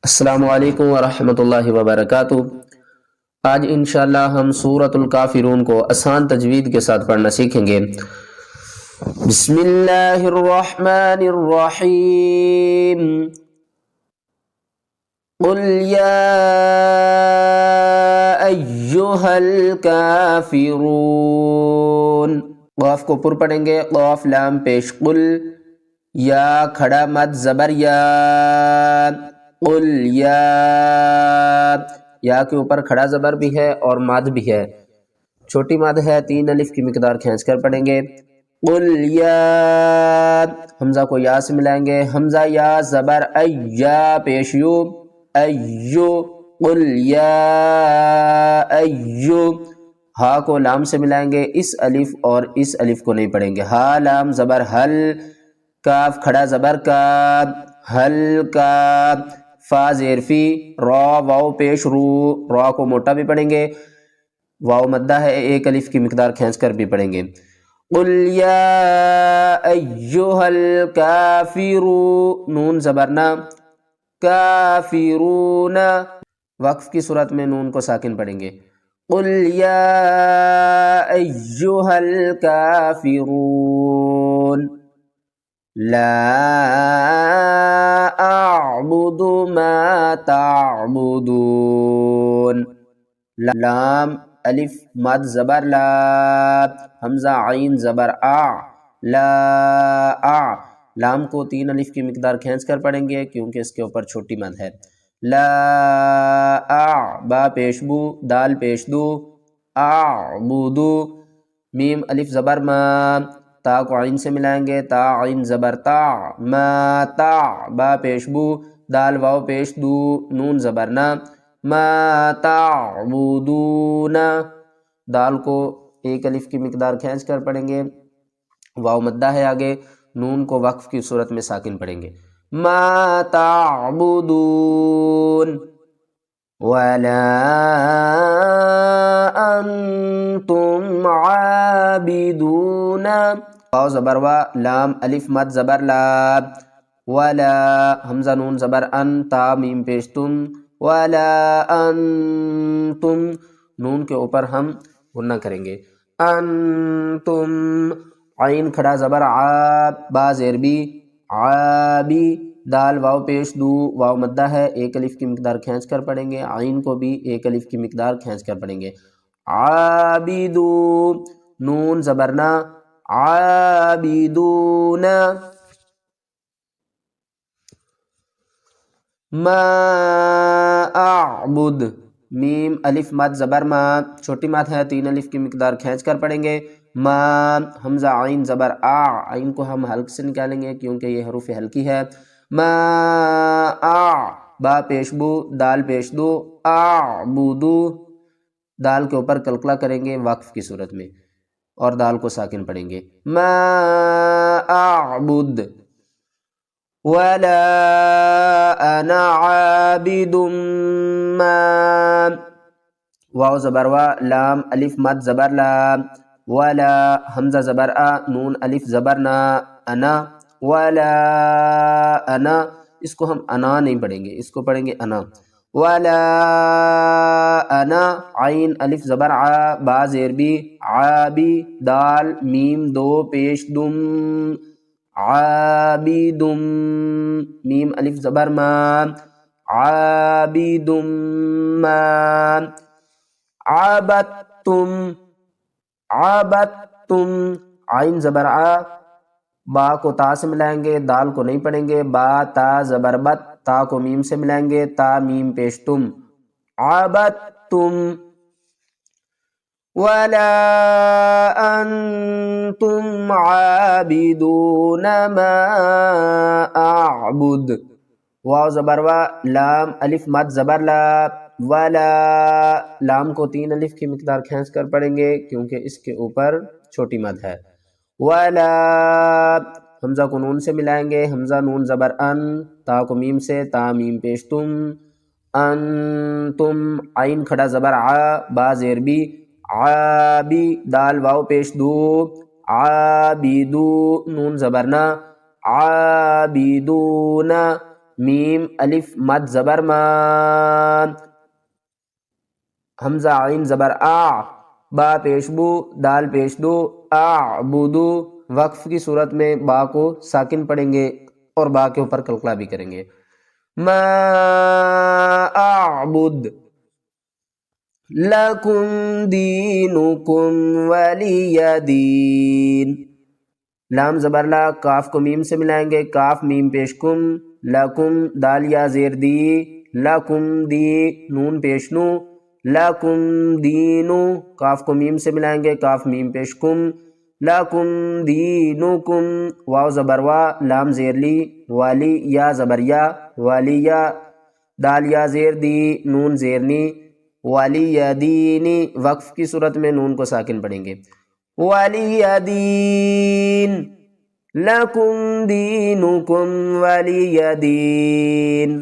السلام علیکم ورحمۃ اللہ وبرکاتہ۔ آج انشاءاللہ ہم سورۃ الکافرون کو آسان تجوید کے ساتھ پڑھنا سیکھیں گے۔ بسم اللہ الرحمن الرحیم۔ قل یا ایہا الکافرون، قاف کو پر پڑھیں گے، قاف لام پیش قل، یا کھڑا مد زبر یا، قل یا کے اوپر کھڑا زبر بھی ہے اور مد بھی ہے، چھوٹی مد ہے، 3 الف کی مقدار کھینچ کر پڑھیں گے۔ قل یا، حمزہ کو یا سے ملائیں گے، حمزہ یا زبر ایا پیش یو، ایو، قل یا ایو، ہا کو لام سے ملائیں گے، اس الف اور اس الف کو نہیں پڑھیں گے، ہا لام زبر حل، کاف کھڑا زبر کا، حل کا، فا زیر فی، را واو پیش رو، را کو موٹا بھی پڑھیں گے، واو مدہ ہے، 1 الف کی مقدار کھینچ کر بھی پڑھیں گے۔ قل یا ایہا الکافرون، نون زبرنا، کافرون، وقف کی صورت میں نون کو ساکن پڑھیں گے۔ قل یا ایہا الکافرون لا اعبد ما تعبدون، لام الف مد زبر لا، حمزہ عین زبر آ، لا آ، لام کو 3 الف کی مقدار کھینچ کر پڑھیں گے کیونکہ اس کے اوپر چھوٹی مد ہے۔ لا آ، با پیش بو، دال پیش دو، اعبدو، میم الف زبر ما، تا کو عین سے ملائیں گے، تا عین زبر تا، ما تا، با پیش بو، دال واو پیش دو، نون زبر نا، ما تعبدون، دال کو 1 الف کی مقدار کھینچ کر پڑھیں گے، واو مدہ ہے آگے، نون کو وقف کی صورت میں ساکن پڑھیں گے۔ ما تعبدون ولا انتم عابدون، واو زبر وا، لام الف مد زبر لا، ولا، حمزہ نون زبر ان، تا میم پیش تم، ولا انتم، نون کے اوپر ہم غنہ کریں گے، انتم، عین کھڑا زبر آ، با زیر بی، عابی، دال واو پیش دو، واو مدہ ہے، 1 الف کی مقدار کھینچ کر پڑھیں گے، عین کو بھی 1 الف کی مقدار کھینچ کر پڑھیں گے۔ عابدو، نون زبرنا، عابدون، ما اعبد، میم الف مد زبر ما، چھوٹی مد ہے، 3 الف کی مقدار کھینچ کر پڑھیں گے۔ ما، حمزہ عین زبر آ، عین کو ہم حلق سے نکالیں گے کیونکہ یہ حروف حلقی ہے۔ ما آ، با پیش بو، دال پیش دو، اعبدو، دال کے اوپر کلکلہ کریں گے وقف کی صورت میں اور دال کو ساکن پڑھیں گے۔ ما اعبد ولا انا عابد ما، واو زبر وا، لام الف مد زبر لا، ولا، حمزہ زبر آ، نون الف زبر نا، انا، ولا انا، اس کو ہم انا نہیں پڑھیں گے، اس کو پڑھیں گے انا، ولا انا، عین الف زبر آ، با زیر بی، عابی، دال میم 2 پیش دم، عابدم، میم الف زبر ما، عابدم ما، عابدتم، عابدتم، عین زبر آ، با کو تا سے ملائیں گے، دال کو نہیں پڑھیں گے، با تا زبر بت، تا کو میم سے ملائیں گے، تا میم پیش تم، عابدتم ولا انتم عابدون ما اعبد، واو زبر وا، لام الف مد زبر لا، ولا، لام کو 3 الف کی مقدار کھینچ کر پڑھیں گے کیونکہ اس کے اوپر چھوٹی مد ہے۔ ولا، حمزہ کو نون سے ملائیں گے، حمزہ نون زبر ان، تا کو میم سے، تا میم پیش تم، انتم، عین کھڑا زبر آ، با زیر بی، عابی، دال واو پیش دو، عابدو، نون زبرنا، عابدون، میم الف مد زبر ما، حمزہ عین زبر آ، با پیش بو، دال پیش دو، اعبدو، وقف کی صورت میں با کو ساکن پڑھیں گے اور با کے اوپر قلقلہ بھی کریں گے. ما اعبد لکم دینکم ولی دین. لام زبر لا، کاف کو میم سے ملائیں گے، کاف میم پیش کم، لکم دال یا زیر دی، لکم دی نون پیش نو، لکم دینو کاف کو میم سے ملائیں گے، کاف میم پیش کم، لکم دینکم واو زبر وا، لام زیر لی، والی یا زبر یا، والیا دال یا زیر دی، نون زیرنی، والی دینی، وقف کی صورت میں نون کو ساکن پڑھیں گے. والی دین لکم دینکم ولی دین.